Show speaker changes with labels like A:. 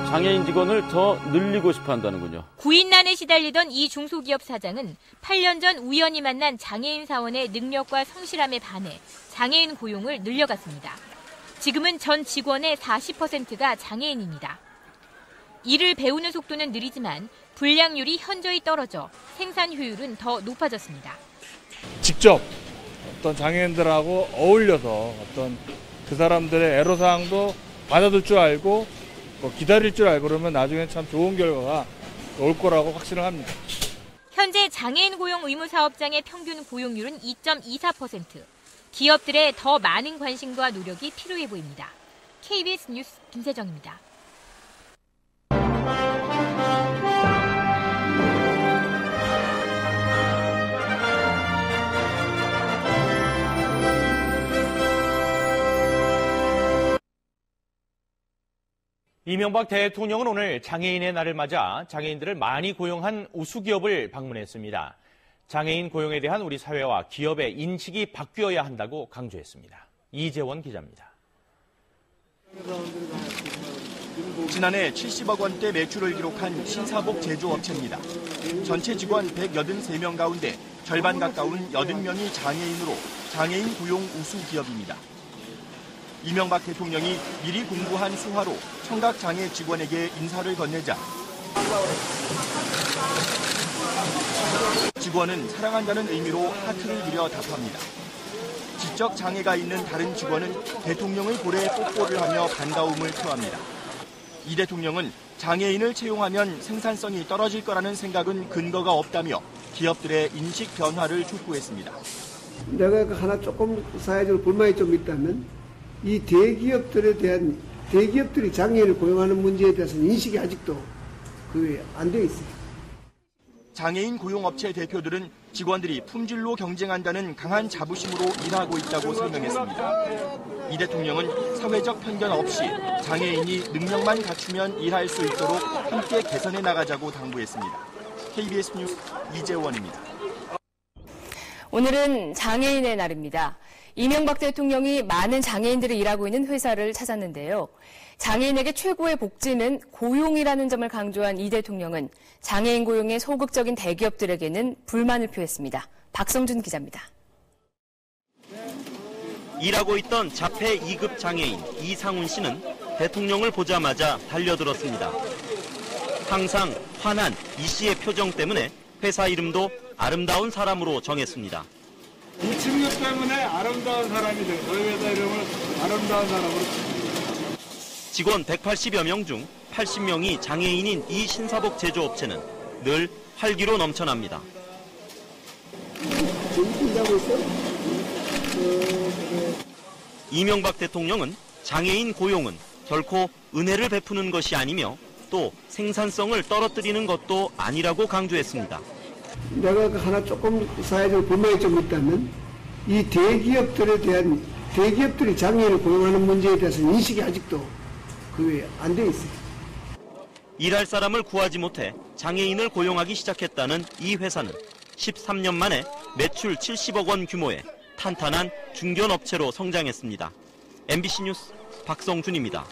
A: 장애인 직원을 더 늘리고 싶어 한다는군요.
B: 구인난에 시달리던 이 중소기업 사장은 8년 전 우연히 만난 장애인 사원의 능력과 성실함에 반해 장애인 고용을 늘려갔습니다. 지금은 전 직원의 40%가 장애인입니다. 일을 배우는 속도는 느리지만 불량률이 현저히 떨어져 생산 효율은 더 높아졌습니다.
C: 직접 어떤 장애인들하고 어울려서 어떤 그 사람들의 애로사항도 받아들 줄 알고 기다릴 줄 알고 그러면 나중에 참 좋은 결과가 올 거라고 확신을 합니다.
B: 현재 장애인 고용 의무 사업장의 평균 고용률은 2.24%. 기업들의 더 많은 관심과 노력이 필요해 보입니다. KBS 뉴스 김세정입니다.
D: 이명박 대통령은 오늘 장애인의 날을 맞아 장애인들을 많이 고용한 우수기업을 방문했습니다. 장애인 고용에 대한 우리 사회와 기업의 인식이 바뀌어야 한다고 강조했습니다. 이재원 기자입니다.
E: 지난해 70억 원대 매출을 기록한 신사복 제조업체입니다. 전체 직원 183명 가운데 절반 가까운 80명이 장애인으로 장애인 고용 우수기업입니다. 이명박 대통령이 미리 공부한 수화로 청각장애 직원에게 인사를 건네자 직원은 사랑한다는 의미로 하트를 그려 답합니다. 지적 장애가 있는 다른 직원은 대통령의 볼에 뽀뽀를 하며 반가움을 표합니다. 이 대통령은 장애인을 채용하면 생산성이 떨어질 거라는 생각은 근거가 없다며 기업들의 인식 변화를 촉구했습니다.
F: 내가 하나 조금 사회적으로 불만이 좀 있다면 이 대기업들이 장애인을 고용하는 문제에 대해서는 인식이 아직도 안 돼 있어요.
E: 장애인 고용업체 대표들은 직원들이 품질로 경쟁한다는 강한 자부심으로 일하고 있다고 설명했습니다. 이 대통령은 사회적 편견 없이 장애인이 능력만 갖추면 일할 수 있도록 함께 개선해 나가자고 당부했습니다. KBS 뉴스 이재원입니다.
G: 오늘은 장애인의 날입니다. 이명박 대통령이 많은 장애인들이 일하고 있는 회사를 찾았는데요. 장애인에게 최고의 복지는 고용이라는 점을 강조한 이 대통령은 장애인 고용에 소극적인 대기업들에게는 불만을 표했습니다. 박성준 기자입니다.
H: 일하고 있던 자폐 2급 장애인 이상훈 씨는 대통령을 보자마자 달려들었습니다. 항상 환한 이 씨의 표정 때문에 회사 이름도 아름다운 사람으로 정했습니다.
C: 이 친구 때문에 아름다운 사람이 돼요. 저희 회사 이름을 아름다운 사람으로.
H: 직원 180여 명 중 80명이 장애인인 이 신사복 제조업체는 늘 활기로 넘쳐납니다. 이명박 대통령은 장애인 고용은 결코 은혜를 베푸는 것이 아니며 또 생산성을 떨어뜨리는 것도 아니라고 강조했습니다.
F: 내가 하나 조금 사회적 불만이 좀 있다면 이 대기업들이 장애인을 고용하는 문제에 대해서 인식이 아직도 그게 안 돼 있어요.
H: 일할 사람을 구하지 못해 장애인을 고용하기 시작했다는 이 회사는 13년 만에 매출 70억 원 규모의 탄탄한 중견업체로 성장했습니다. MBC 뉴스 박성준입니다.